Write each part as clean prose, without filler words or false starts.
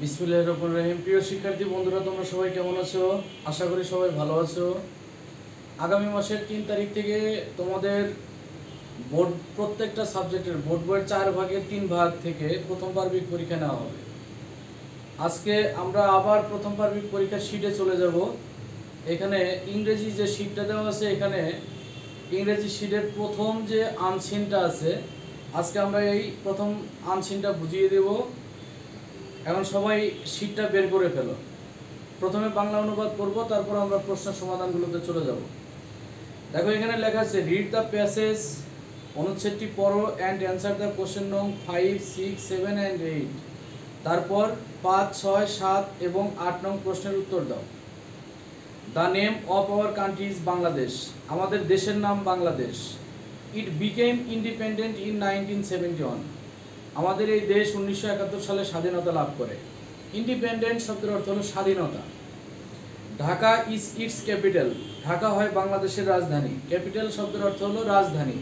বিসমিল্লাহির রহমানির রহিম। প্রিয় শিক্ষার্থী বন্ধুরা, তোমরা সবাই কেমন আছো? আশা করি সবাই ভালো আছো। আগামী মাসের 3 তারিখ থেকে তোমাদের বোর্ড প্রত্যেকটা সাবজেক্টের বোর্ড বইয়ের 4 ভাগের 3 ভাগ থেকে প্রথম পার্বিক পরীক্ষা নেওয়া হবে। আজকে আমরা আবার প্রথম পার্বিক পরীক্ষার শিটে চলে যাব। এখানে ইংরেজি যে শিটটা দেওয়া আছে, এখানে ইংরেজি শিটের প্রথম যে আনসিনটা আছে, আজকে আমরা এই প্রথম আনসিনটা বুঝিয়ে দেব। এখন সবাই শিটটা বের করে ফেলো। প্রথমে বাংলা অনুবাদ করব, তারপর আমরা প্রশ্ন সমাধানগুলোতে চলে যাব। দেখো এখানে লেখা আছে রিড দ্য প্যাসেজ, অনুচ্ছেদটি পড়ো অ্যান্ড অ্যান্সার দ্য কোশ্চেন নং 5, 6, 7 অ্যান্ড 8। তারপর 5, 6, 7 এবং 8 নং প্রশ্নের উত্তর দাও। The name of our country is Bangladesh. আমাদের দেশের নাম বাংলাদেশ। ইট বিকেম ইন্ডিপেন্ডেন্ট ইন 1971। আমাদের এই দেশ 1971 সালে স্বাধীনতা লাভ করে। ইন্ডিপেন্ডেন্ট শব্দের অর্থ হলো স্বাধীনতা। Dhaka is its capital. Dhaka হয় বাংলাদেশের রাজধানী। ক্যাপিটাল শব্দের অর্থ হলো রাজধানী।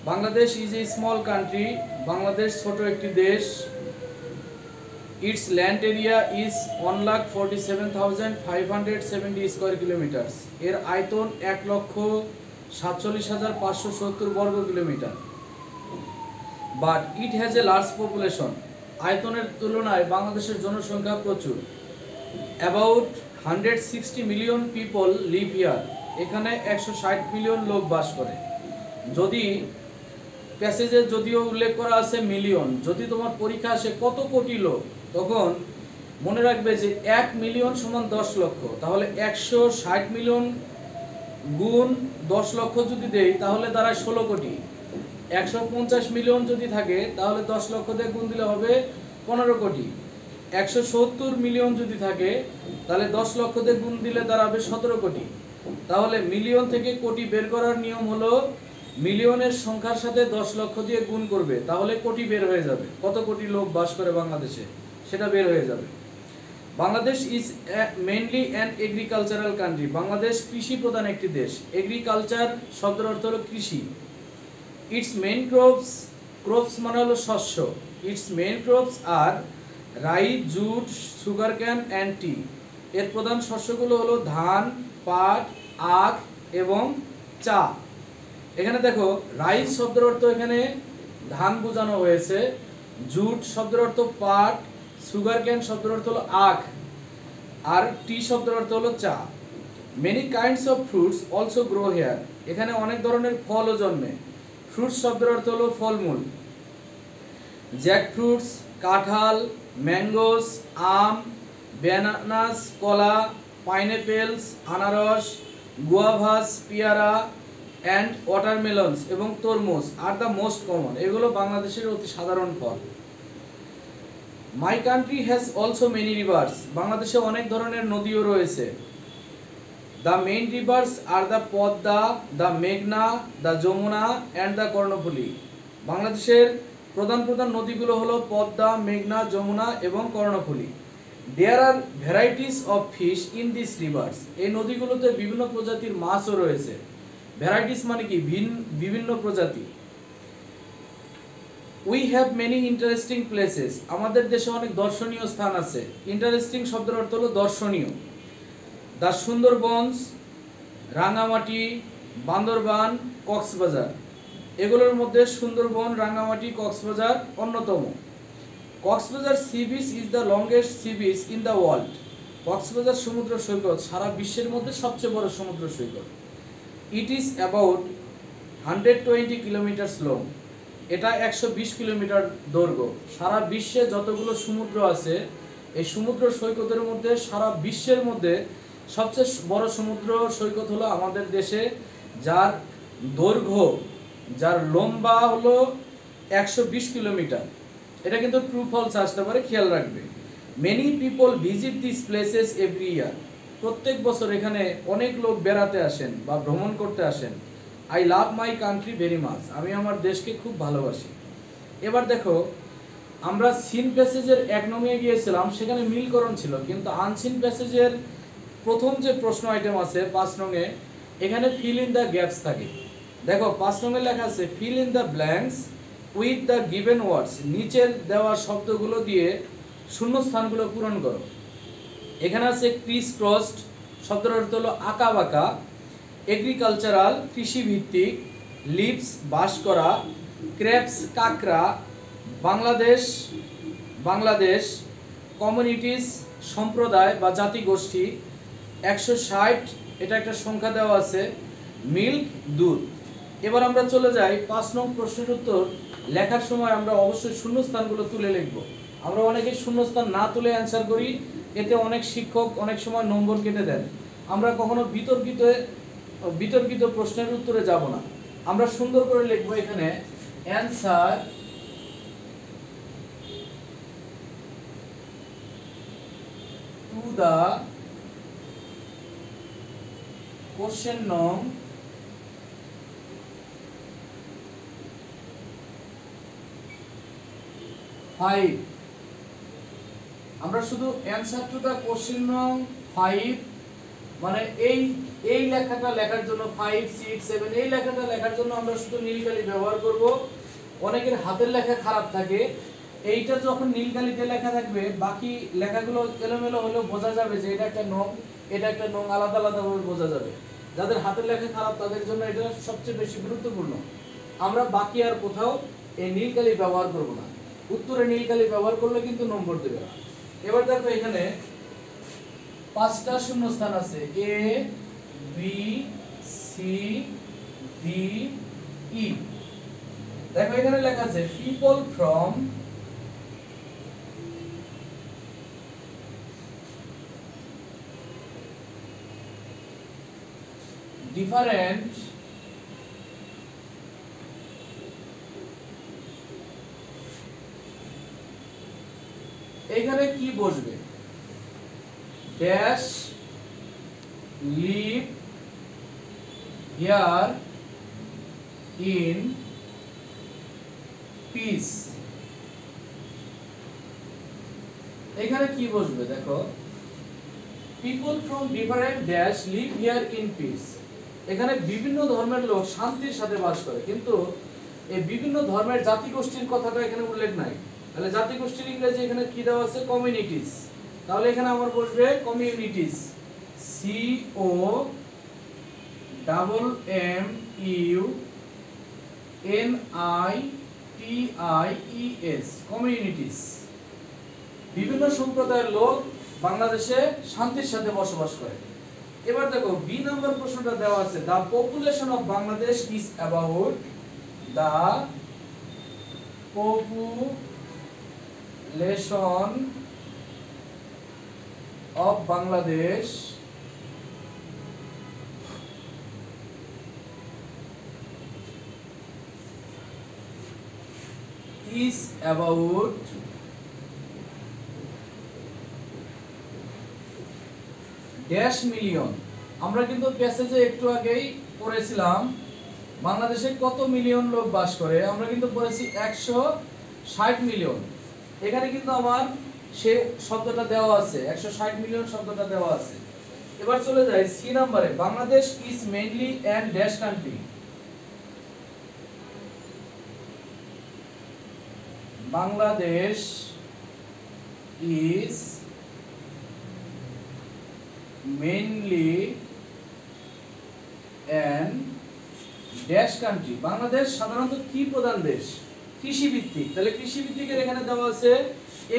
Bangladesh is a small country. Bangladesh ছোট একটি দেশ। It's land area is 1,47,570 square kilometre. এর আয়তন 1,47,570 বর্গ kilometre. But it has a large population. আয়তনের তুলনায় বাংলাদেশের জনসংখ্যা প্রচুর। About 160 million people live here. এখানে 160 মিলিয়ন লোক বাস করে। যদি প্যাসেজে যদিও উল্লেখ করা আছে মিলিয়ন, যদি তোমার পরীক্ষা আসে কত কোটি লোক, তখন মনে রাখবে যে 1 মিলিয়ন সমান 10 লক্ষ। তাহলে 160 মিলিয়ন গুণ 10 লক্ষ যদি দেই তাহলে দাঁড়ায় 16 কোটি। 150 মিলিয়ন যদি থাকে তাহলে 10 লক্ষ দিয়ে গুণ দিলে হবে 15 কোটি। 170 মিলিয়ন যদি থাকে তাহলে 10 লক্ষ দিয়ে গুণ দিলে দাঁড়াবে 17 কোটি। তাহলে মিলিয়ন থেকে কোটি বের করার নিয়ম হলো মিলিয়নের সংখ্যার সাথে 10 লক্ষ দিয়ে গুণ করবে, তাহলে কোটি বের হয়ে যাবে। কত কোটি লোক বাস করে বাংলাদেশে সেটা বের হয়ে যাবে। Bangladesh is mainly an agricultural country. Bangladesh কৃষি প্রধান একটি দেশ। এগ্রিকালচার শব্দের অর্থ হলো কৃষি। ইটস মেইন ক্রপস, ক্রপস মানে হলো শস্য। Its main crops are rice, jute, sugarcane and tea. এর প্রধান শস্যগুলো হলো ধান, পাট, আখ এবং চা। এখানে দেখো রাইস শব্দের অর্থ এখানে ধান বোঝানো হয়েছে, জুট শব্দের অর্থ পাট, সুগার ক্যান শব্দের অর্থ হলো আখ, আর টি শব্দের অর্থ হলো চা। Many kinds of fruits also grow here. এখানে অনেক ধরনের ফলও জন্মে। ফ্রুটস শব্দের অর্থ হলো ফলমূল। জ্যাকফ্রুটস, কাঁঠাল, ম্যাঙ্গোস, আম, ব্যানানাস কলা, পাইনঅ্যাপেলস আনারস, গুয়াভাস পেয়ারা অ্যান্ড ওয়াটারমেলনস এবং তরমুজ আর দ্য মোস্ট কমন। এগুলো বাংলাদেশের অতি সাধারণ ফল। My country has also many rivers. বাংলাদেশে অনেক ধরনের নদীও রয়েছে। The main rivers are the Padma, the মেঘনা, the Jamuna and the Karnaphuli. বাংলাদেশের প্রধান প্রধান নদীগুলো হলো পদ্মা, মেঘনা, যমুনা এবং Karnaphuli. There are varieties of fish in this rivers. এই নদীগুলোতে বিভিন্ন প্রজাতির মাছও রয়েছে। ভ্যারাইটিস মানে কি? বিভিন্ন প্রজাতি। We have many interesting places. আমাদের দেশে অনেক দর্শনীয় স্থান আছে। ইন্টারেস্টিং শব্দের অর্থ হলো দর্শনীয়। দ্য সুন্দরবনস, রাঙামাটি, বান্দরবান, কক্সবাজার। এগুলোর মধ্যে সুন্দরবন, রাঙামাটি, কক্সবাজার অন্যতম। Cox's Bazar sea beach is the longest sea beach in the world. Cox's Bazar সমুদ্র সৈকত সারা বিশ্বের মধ্যে সবচেয়ে বড় সমুদ্র সৈকত। It is about 120 kilometre long. এটা 120 কিলোমিটার দৈর্ঘ্য। সারা বিশ্বে যতগুলো সমুদ্র আছে, এই সমুদ্র সৈকতের মধ্যে সারা বিশ্বের মধ্যে সবচেয়ে বড় সমুদ্র সৈকত হলো আমাদের দেশে, যার দৈর্ঘ্য, যার লম্বা হলো 120 কিলোমিটার। এটা কিন্তু ট্রু ফলস আসতে পারে, খেয়াল রাখবে। Many people visit this places every year. প্রত্যেক বছর এখানে অনেক লোক বেড়াতে আসেন বা ভ্রমণ করতে আসেন। I love my country very much. আমি আমার দেশকে খুব ভালোবাসি। এবার দেখো, আমরা সিন প্যাসেজের 1 নংয়ে গিয়েছিলাম, সেখানে মিলকরণ ছিল, কিন্তু আনসিন প্যাসেজের প্রথম যে প্রশ্ন আইটেম আছে 5 নংয়ে, এখানে ফিল ইন দ্য গ্যাপস থাকে। দেখো 5 নংয়ে লেখা আছে fill in the blanks with the given words. নিচের দেওয়া শব্দগুলো দিয়ে শূন্য স্থানগুলো পূরণ করো। এখানে আছে ক্রিস ক্রসড, শব্দের অর্থ হলো আঁকা বাঁকা। এগ্রিকালচারাল, কৃষি ভিত্তিক। লিভস, বাস করা। ক্রেপস, কাকড়া। বাংলাদেশ, বাংলাদেশ। কমিউনিটিস, সম্প্রদায় বা জাতিগোষ্ঠী। 160, এটা একটা সংখ্যা দেওয়া আছে। মিল্ক, দুধ। এবার আমরা চলে যাই 5 নং প্রশ্নের উত্তর লেখার সময় আমরা অবশ্যই শূন্যস্থানগুলো তুলে লিখব। আমরা অনেকে শূন্যস্থান না তুলে অ্যান্সার করি, এতে অনেক শিক্ষক অনেক সময় নম্বর কেটে দেন। আমরা কখনো বিতর্কিত প্রশ্নের উত্তরে যাব না, আমরা সুন্দর করে লিখব এখানে অ্যান্সার টু দা কোশ্চেন নং 5। আমরা শুধু অ্যানসার টু দা কোশ্চেন নং 5 মানে এই লেখাটা লেখার জন্য 5, 6, 7 এই লেখাটা লেখার জন্য আমরা শুধু নীল কালি ব্যবহার করব। অনেকের হাতের লেখা খারাপ থাকে, এইটা যখন নীল কালিতে লেখা থাকবে বাকি লেখাগুলো এলোমেলো হলেও বোঝা যাবে যে এটা একটা নং, এটা একটা নং, আলাদা আলাদাভাবে বোঝা যাবে। যাদের হাতের লেখা খারাপ তাদের জন্য এটা সবচেয়ে বেশি গুরুত্বপূর্ণ। আমরা বাকি আর কোথাও এই নীল কালি ব্যবহার করব না, উত্তরে নীল কালি ব্যবহার করলে কিন্তু নম্বর দেবে না। এবার দেখো এখানে 5টা শূন্যস্থান আছে, এ বি সি ডি ই। দেখো এখানে লেখা আছে পিপল ফ্রম ডিফারেন্ট এখানে কি বসবে, dash live here in peace. এখানে কি বসবে দেখো, people from different dash live here in peace. এখানে বিভিন্ন ধর্মের লোক শান্তির সাথে বাস করে, কিন্তু এই বিভিন্ন ধর্মের জাতিগোষ্ঠীর কথাটা এখানে উল্লেখ নাই। তাহলে জাতিগোষ্ঠীর ইংরেজি এখানে কি দেওয়া আছে, কমিউনিটিস। তাহলে এখানে আমার বসবে communities, C O double M U N I T I E S, communities. বিভিন্ন সম্প্রদায়ের লোক বাংলাদেশে শান্তির সাথে বসবাস করে। এবার দেখো বি নাম্বার প্রশ্নটা দেওয়া আছে, the population of Bangladesh is about, দা population of Bangladesh is about dash million. আমরা কিন্তু প্যাসেজে একটু আগেই পড়েছিলাম বাংলাদেশে কত মিলিয়ন লোক বাস করে, আমরা কিন্তু পড়েছি 160 মিলিয়ন। এখানে কিন্তু আমার সে শব্দটা দেওয়া আছে, 160 মিলিয়ন শব্দটা দেওয়া আছে। এবার চলে যাই সি নম্বরে, Bangladesh is mainly an dash country. Bangladesh is mainly an dash country. Bangladesh সাধারণত কি প্রধান দেশ, কৃষি ভিত্তিক। তাহলে কৃষি ভিত্তিকের এখানে দেওয়া আছে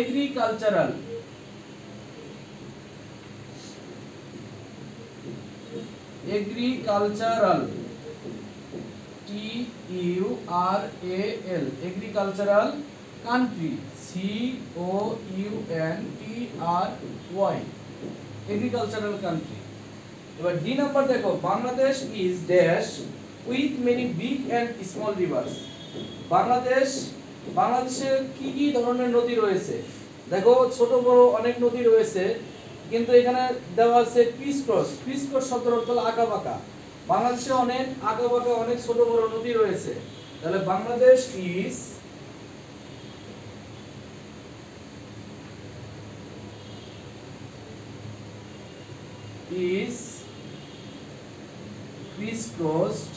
agricultural. Agricultural, T U R A L, agricultural country, C O U N T R Y, agricultural country. এবার ডি নাম্বার দেখো, Bangladesh is dash with many big and small rivers. বাংলাদেশে কি কি ধরনের নদী রয়েছে, দেখো ছোট বড় অনেক নদী রয়েছে, কিন্তু এখানে দেওয়া আছে ক্রিস ক্রস। ক্রিস ক্রস শব্দের অর্থ হলো আঁকা বাঁকা। বাংলাদেশে অনেক আঁকা বাঁকা অনেক ছোট বড় নদী রয়েছে। তাহলে Bangladesh is crisscrossed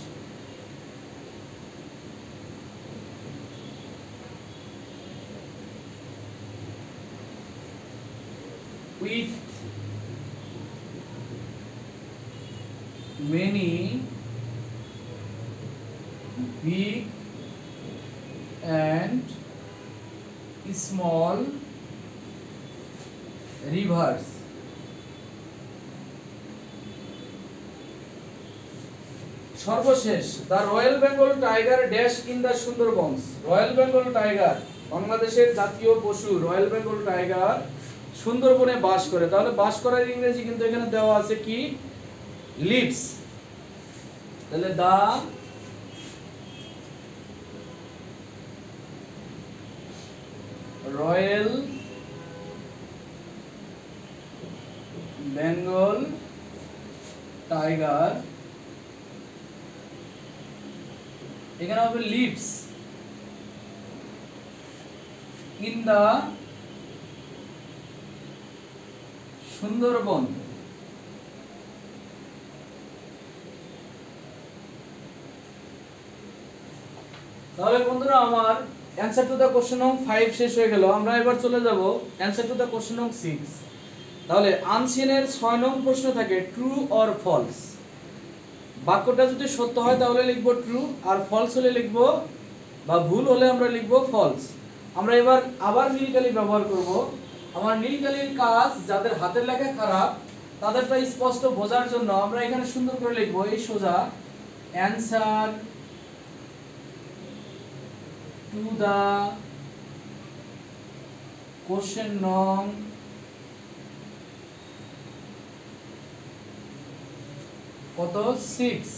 with many big and small rivers. সর্বশেষ the royal Bengal tiger dash in the Sundarbans. Royal Bengal tiger বাংলাদেশের জাতীয় পশু রয়্যাল বেঙ্গল টাইগার সুন্দরবনে বাস করে। তাহলে বাস করার ইংরেজি কিন্তু এখানে দেওয়া আছে কি লিভস। তাহলে দা রয়্যাল বেঙ্গল টাইগার, এখানে হবে লিভস ইন দা সুন্দরবন। তাহলে বন্ধুরা আমার অ্যানসার টু দা কোশ্চেন নং 5 শেষ হয়ে গেল। আমরা এবার চলে যাব অ্যানসার টু দা কোশ্চেন নং 6। তাহলে আনসিনের 6 নং প্রশ্ন থাকে ট্রু অর ফলস। বাক্যটা যদি সত্য হয় তাহলে লিখব ট্রু, আর ফলস হলে লিখব বা ভুল হলে আমরা লিখব ফলস। আমরা এবার আবার নীল কালি ব্যবহার করব। আমার নীল কালির কাজ যাদের হাতের লেখা খারাপ তাদেরটা স্পষ্ট বোঝার জন্য আমরা এখানে সুন্দর করে লিখব এই সোজা অ্যানসার টু দা কোশ্চেন নং কত 6।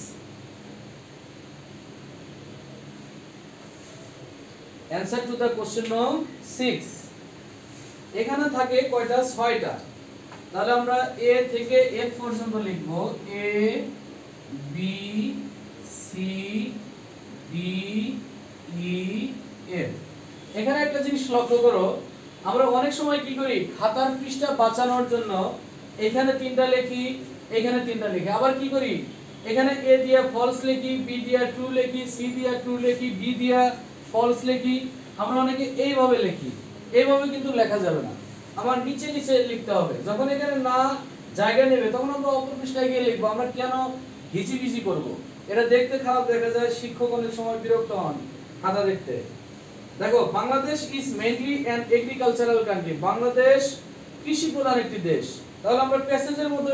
অ্যানসার টু দা কোশ্চেন নং 6 এখানে থাকে কয়টা 6টা। তাহলে আমরা এ থেকে এফ পর্যন্ত লিখব A B C D E F. এখানে একটা জিনিস লক্ষ্য করো, আমরা অনেক সময় কি করি খাতার পৃষ্ঠা বাঁচানোর জন্য এখানে 3টা লিখি, এখানে 3টা লিখি, আবার কি করি এখানে এ দিয়া ফলস লিখি, বি দিয়া ট্রু লিখি, সি দিয়া ট্রু লিখি, ডি দিয়া ফলস লিখি। আমরা অনেকে এইভাবে লিখি, এইভাবে কিন্তু লেখা যাবে না, আমার নিচে নিচে লিখতে হবে। যখন এখানে না জায়গা নেবে তখন আমরা অপর পৃষ্ঠায় গিয়ে লিখবো। আমরা কেন হিজিবিজি করব? এটা দেখতে খারাপ দেখা যায়, শিক্ষক অনেক সময় বিরক্ত হন খাতা দেখতে। দেখো Bangladesh is mainly an agricultural country. Bangladesh কৃষি প্রধান একটি দেশ। তাহলে আমরা প্যাসেজের মধ্যে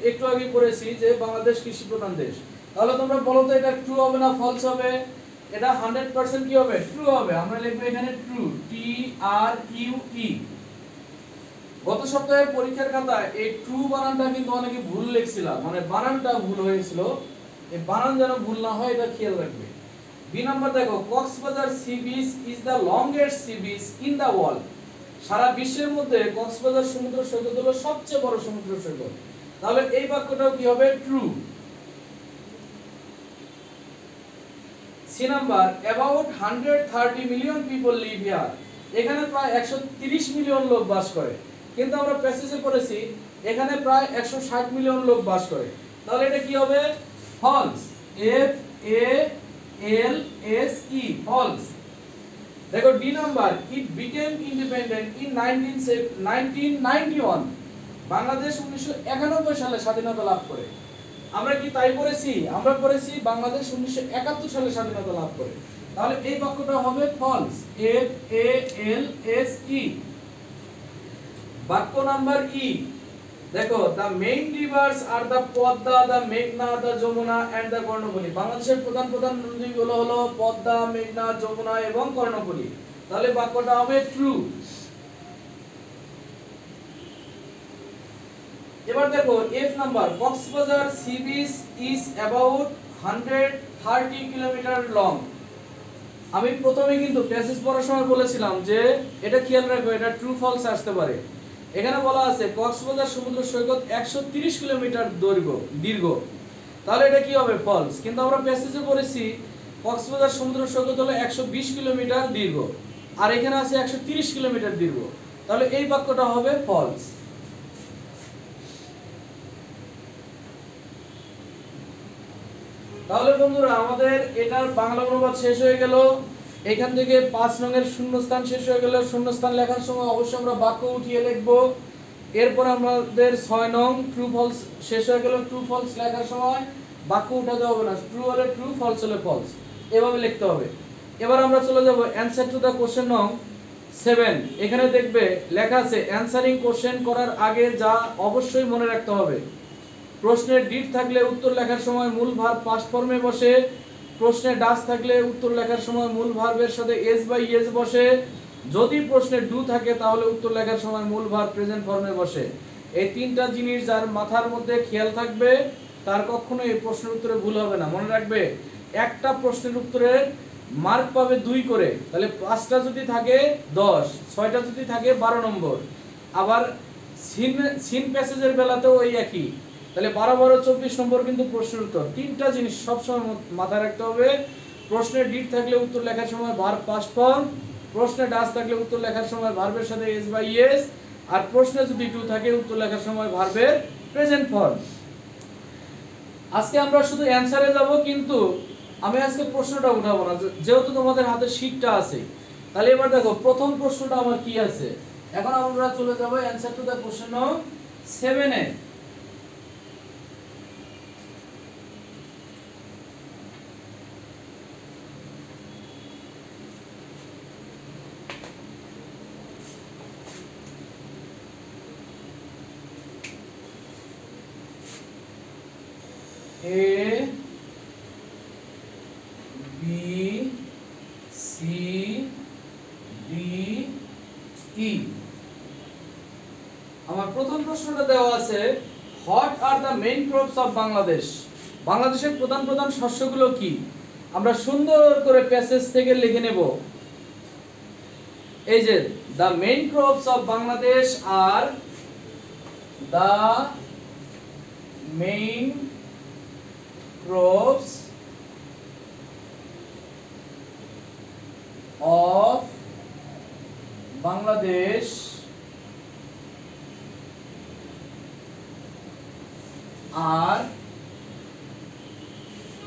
একটু আগে পড়েছি যে বাংলাদেশ কৃষি প্রধান দেশ। তাহলে তোমরা বলো তো এটা ট্রু হবে না ফলস হবে? এটা 100% কি হবে? ট্রু হবে। আমরা লিখবো এখানে true, T are U E. গত সপ্তাহের পরীক্ষার খাতায় এই ট্রু বানানটা কিন্তু অনেকে ভুল লিখছিলাম, মানে বানানটা ভুল হয়েছিল। এই বানান যেন ভুল না হয় এটা খেয়াল রাখবে। বি নাম্বার দেখো Cox's Bazar sea beach is the longest sea beach in the world. সারা বিশ্বের মধ্যে কক্সবাজার সমুদ্র সৈকত হলো সবচেয়ে বড় সমুদ্র সৈকত। তাহলে এই বাক্যটাও কি হবে? True. C number about 130 million people live here. এখানে প্রায় 130 মিলিয়ন লোক বাস করে, কিন্তু আমরা প্যাসেজে পড়েছি এখানে প্রায় 160 মিলিয়ন লোক বাস করে। তাহলে এটা কি হবে? False. F A L S E, false. দেখো D number it became independent in 1991। Bangladesh 1991 সালে স্বাধীনতা লাভ করে। আমরা কি তাই পড়েছি? আমরা পড়েছি বাংলাদেশ 1971 সালে স্বাধীনতা লাভ করে। তাহলে এই বাক্যটা হবে false, F A L S E. বাক্য নাম্বার ই দেখো the main rivers are the Padma, the মেঘনা, the Jamuna and the Karnaphuli. বাংলাদেশের প্রধান প্রধান নদীগুলো হলো পদ্মা, মেঘনা, যমুনা এবং কর্ণফুলী। তাহলে বাক্যটা হবে ট্রু। এবার দেখো F number Cox's Bazar sea beach is about 130 kilometre long. আমি প্রথমে কিন্তু প্যাসেজ পড়ার সময় বলেছিলাম যে এটা খেয়াল রাখবে, এটা ট্রু ফলস আসতে পারে। এখানে বলা আছে কক্সবাজার সমুদ্র সৈকত 130 কিলোমিটার দীর্ঘ। তাহলে এটা কি হবে? ফলস। কিন্তু আমরা প্যাসেজে পড়েছি কক্সবাজার সমুদ্র সৈকত হলো 120 কিলোমিটার দীর্ঘ, আর এখানে আছে 130 কিলোমিটার দীর্ঘ। তাহলে এই বাক্যটা হবে ফলস। তাহলে বন্ধুরা আমাদের এটার বাংলা অনুবাদ শেষ হয়ে গেল। এখান থেকে 5 নং এর শূন্যস্থান শেষ হয়ে গেল। শূন্যস্থান লেখার সময় অবশ্যই আমরা বাক্য উঠিয়ে লিখব। এরপর আমাদের 6 নং ট্রু ফলস শেষ হয়ে গেল। ট্রু ফলস লেখার সময় বাক্য উঠাতে হবে না, ট্রু হলে ট্রু, ফলস হলে ফলস, এভাবে লিখতে হবে। এবার আমরা চলে যাব অ্যানসার টু দা কোশ্চেন নং 7। এখানে দেখবে লেখা আছে অ্যানসারিং কোশ্চেন করার আগে যা অবশ্যই মনে রাখতে হবে, প্রশ্নের ডিড থাকলে উত্তর লেখার সময় মূল ভার্ব পাস্ট ফর্মে বসে, প্রশ্নে ডাস থাকলে উত্তর লেখার সময় মূল ভার্বের সাথে এস বা ইয়েস বসে, যদি প্রশ্নে ডু থাকে তাহলে উত্তর লেখার সময় মূল ভার্ব প্রেজেন্ট ফর্মে বসে। এই তিনটা জিনিস যার মাথার মধ্যে খেয়াল থাকবে তার কখনো এই প্রশ্নের উত্তরে ভুল হবে না। মনে রাখবে একটা প্রশ্নের উত্তরে মার্ক পাবে 2 করে, তাহলে 5টা যদি থাকে 10, 6টা যদি থাকে 12 নম্বর। আবার সিন প্যাসেজের বেলাতেও ওই একই, তাহলে 12 12 24 নম্বর কিন্তু প্রশ্নের উত্তর। তিনটা জিনিস সবসময় মাথায় রাখতে হবে, প্রশ্নের ডিড থাকলে উত্তর লেখার সময় ভার্ব পাস্ট ফর্ম, প্রশ্নে ডাস থাকলে উত্তর লেখার সময় ভার্বের সাথে এস বা ইয়েস, আর প্রশ্নে যদি ডু থাকে উত্তর লেখার সময় ভার্বের প্রেজেন্ট ফর্ম। আজকে আমরা শুধু অ্যানসারে যাব, কিন্তু আমি আজকে প্রশ্নটা উঠাবো না, যেহেতু তোমাদের হাতে শীটটা আছে। তাহলে এবার দেখো প্রথম প্রশ্নটা আমার কি আছে। এখন আমরা চলে যাব অ্যানসার টু দ্য কোশ্চেন নং 7 এ। A B C D E। আমার প্রথম প্রশ্নটা দেওয়া আছে, what are the main crops of Bangladesh. বাংলাদেশের প্রধান প্রধান শস্যগুলো কি? আমরা সুন্দর করে প্যাসেজ থেকে লিখে নেব। এই যে the main crops of Bangladesh R the main crops of Bangladesh আর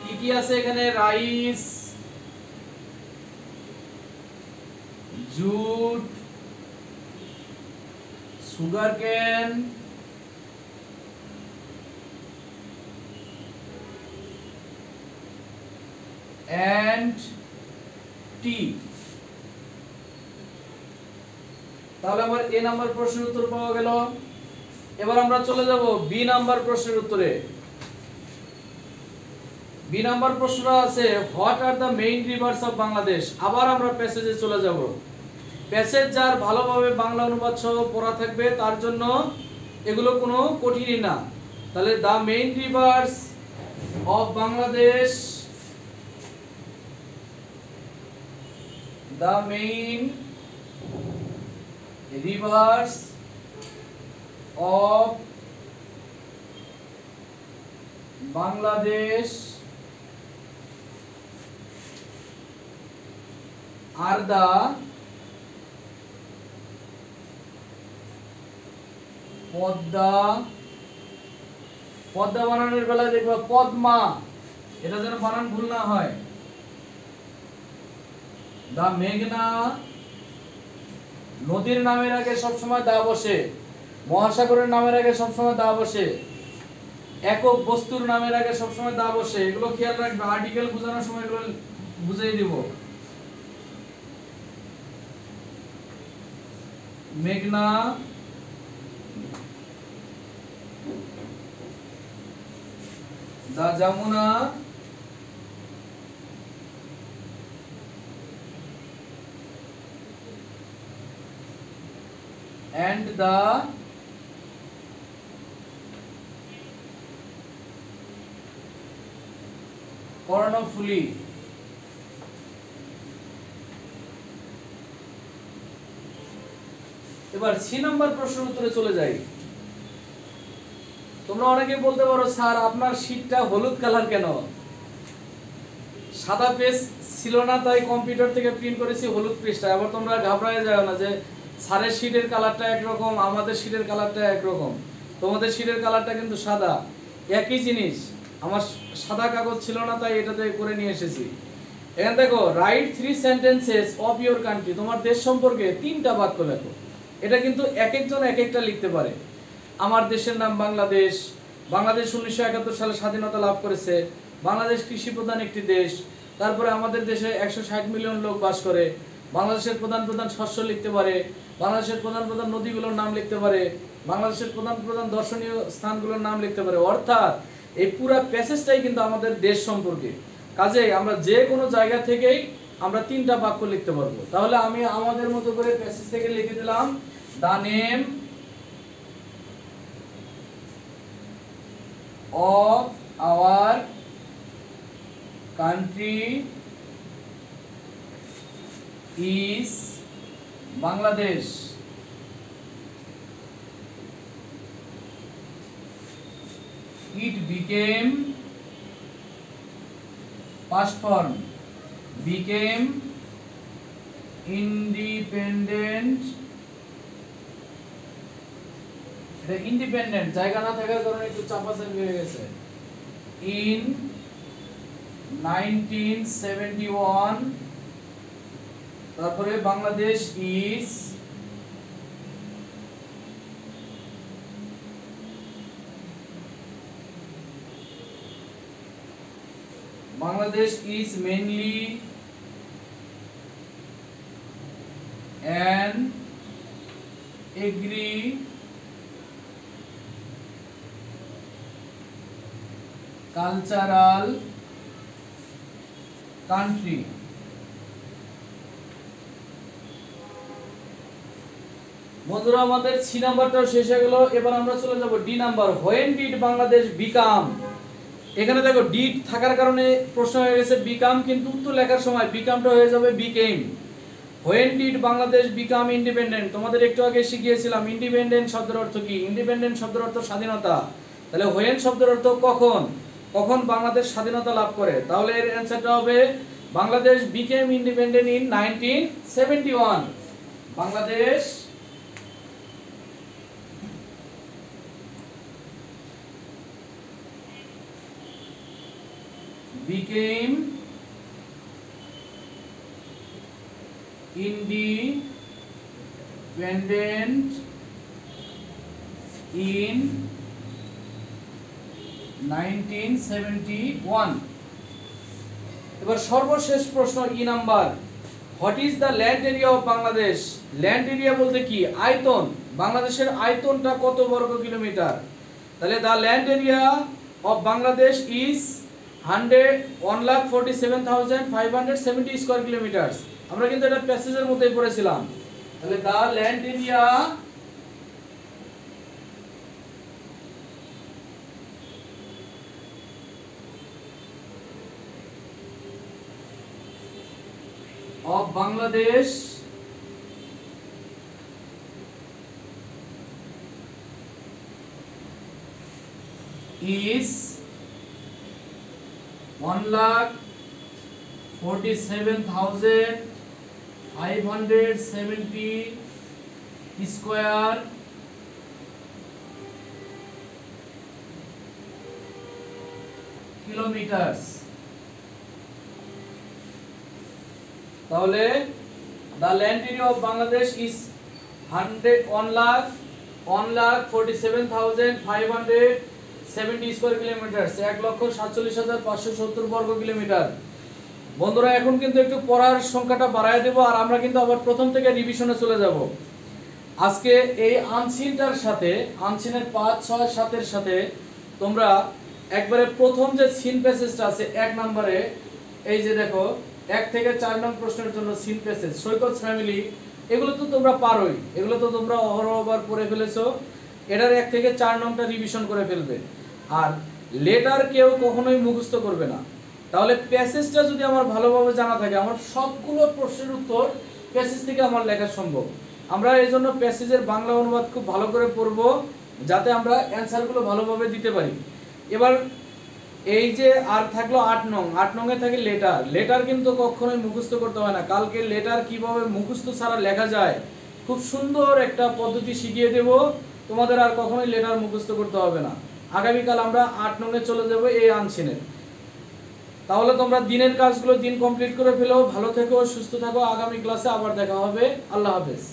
কি কি আছে এখানে? রাইস, জুট, সুগার কেন, and tea। তাহলে আমার এ নাম্বার প্রশ্নের উত্তর পাওয়া গেল। এবার আমরা চলে যাব বি নাম্বার প্রশ্নের উত্তরে। বি নাম্বার প্রশ্নটা আছে, what are the main rivers of Bangladesh. আবার আমরা প্যাসেজে চলে যাব। প্যাসেজ যার ভালোভাবে বাংলা অনুবাদ সহ পড়া থাকবে তার জন্য এগুলো কোনো কঠিনই না। তাহলে the main rivers of Bangladesh, the main rivers of Bangladesh are the Padma, Padma বানানোর বেলায় দেখবা পদ্মা, এটা যেন বানান ভুল না হয়। দা মেঘনা, নদীর নামের আগে সবসময় দা বসে, মহাসাগরের নামের আগে সবসময় দা বসে, একক বস্তুর নামের আগে সবসময় দা বসে। এগুলো খেয়াল রাখবে, আর্টিকেল বোঝানোর সময় এগুলো বুঝিয়ে দিব। মেঘনা, দা যমুনা, and the কর্ণফুলী। এবার সি নাম্বার প্রশ্নের উত্তরে চলে যাই। তোমরা অনেকে বলতে পারো, স্যার আপনার শীটটা হলুদ কালার কেন? সাদা পেজ ছিল না তাই কম্পিউটার থেকে প্রিন্ট করেছি হলুদ পৃষ্ঠা। আবার তোমরা ঘাবড়ায় যাও না যে স্যারের শীটের কালারটা একরকম, আমাদের শীটের কালারটা একরকম। তোমাদের শীটের কালারটা কিন্তু সাদা, একই জিনিস। আমার সাদা কাগজ ছিল না তাই এটাতে করে নিয়ে এসেছি। এখানে দেখো, right 3 sentences of your country. তোমার দেশ সম্পর্কে 3টা বাক্য লেখো। এটা কিন্তু এক একজন এক একটা লিখতে পারে। আমার দেশের নাম বাংলাদেশ, বাংলাদেশ 1971 সালে স্বাধীনতা লাভ করেছে, বাংলাদেশ কৃষি প্রধান একটি দেশ, তারপরে আমাদের দেশে 160 মিলিয়ন লোক বাস করে, বাংলাদেশের প্রধান প্রধান শস্য লিখতে পারে, বাংলাদেশের প্রধান প্রধান নদীগুলোর নাম লিখতে পারে, বাংলাদেশের প্রধান প্রধান দর্শনীয় স্থানগুলোর নাম লিখতে পারে। অর্থাৎ এই পুরো প্যাসেজটাই কিন্তু আমাদের দেশ সম্পর্কে। কাজেই আমরা যে কোনো জায়গা থেকেই আমরা 3টা বাক্য লিখতে পারবো। তাহলে আমি আমাদের মতো করে প্যাসেজ থেকে লিখে দিলাম, the name of our country is Bangladesh. It became, past form, became independent. Independent জায়গা না থাকার কারণে একটু চাপাচাপি হয়ে গেছে। ইন 1971, তারপরে Bangladesh is mainly an agricultural country. বন্ধুরা আমাদের সি নাম্বারটাও শেষ হয়ে গেল। এবার আমরা চলে যাব D number. When did Bangladesh become. এখানে দেখো ডিড থাকার কারণে প্রশ্ন হয়ে গেছে বিকাম, কিন্তু উত্তর লেখার সময় বিকামটা হয়ে যাবে became. When did Bangladesh become independent. তোমাদের একটু আগে শিখিয়েছিলাম ইন্ডিপেন্ডেন্ট শব্দের অর্থ কি। ইন্ডিপেন্ডেন্ট শব্দের অর্থ স্বাধীনতা। তাহলে হোয়েন শব্দের অর্থ কখন, কখন বাংলাদেশ স্বাধীনতা লাভ করে। তাহলে এর অ্যানসারটা হবে Bangladesh became independent in 1971। Bangladesh became independent in 1971। এবার সর্বশেষ প্রশ্ন E number. What is the land area of Bangladesh. Land area বলতে কি, আয়তন। বাংলাদেশের আয়তনটা কত বর্গ কিলোমিটার। তাহলে the land area of Bangladesh is 1,47,570 square kilometre. আমরা কিন্তু এটা প্যাসেজের মধ্যেই পড়েছিলাম। তাহলে the land area of Bangladesh is 1,47,570 square kilometre. তাহলে the land area of Bangladesh is 1,47,570 square kilometre, 1,47,570 বর্গ কিলোমিটার। বন্ধুরা এখন কিন্তু একটু পড়ার সংখ্যাটা বাড়ায় দেব, আর আমরা কিন্তু আবার প্রথম থেকে রিভিশনে চলে যাব। আজকে এই আনসিনটার সাথে, আনসিনের 5, 6, 7 এর সাথে তোমরা একবারে প্রথম যে সিন প্যাসেজটা আছে 1 নম্বরে, এই যে দেখো 1 থেকে 4 নং প্রশ্নের জন্য সিন প্যাসেজ, সৈকত ফ্যামিলি, এগুলো তো তোমরা পারোই, এগুলো তো তোমরা অহরহবার পড়ে ফেলেছো। এটার 1 থেকে 4 নংটা রিভিশন করে ফেলবে। আর লেটার কেউ কখনোই মুখস্থ করবে না। তাহলে প্যাসেজটা যদি আমার ভালোভাবে জানা থাকে, আমার সবগুলো প্রশ্নের উত্তর প্যাসেজ থেকে আমার লেখা সম্ভব। আমরা এই জন্য প্যাসেজের বাংলা অনুবাদ খুব ভালো করে পড়ব, যাতে আমরা অ্যান্সারগুলো ভালোভাবে দিতে পারি। এবার এই যে আর থাকলো 8 নং, 8 নংয়ে থাকে লেটার। লেটার কিন্তু কখনোই মুখস্থ করতে হয় না। কালকে লেটার কিভাবে মুখস্থ ছাড়া লেখা যায় খুব সুন্দর একটা পদ্ধতি শিখিয়ে দেব, তোমাদের আর কখনোই লেটার মুখস্থ করতে হবে না। আগামীকাল আমরা 8 নংয়ে চলে যাব এই আনসিনের। তাহলে তোমরা দিনের কাজগুলো দিন কমপ্লিট করে ফেলো। ভালো থেকো, সুস্থ থাকো। আগামী ক্লাসে আবার দেখা হবে। আল্লাহ হাফেজ।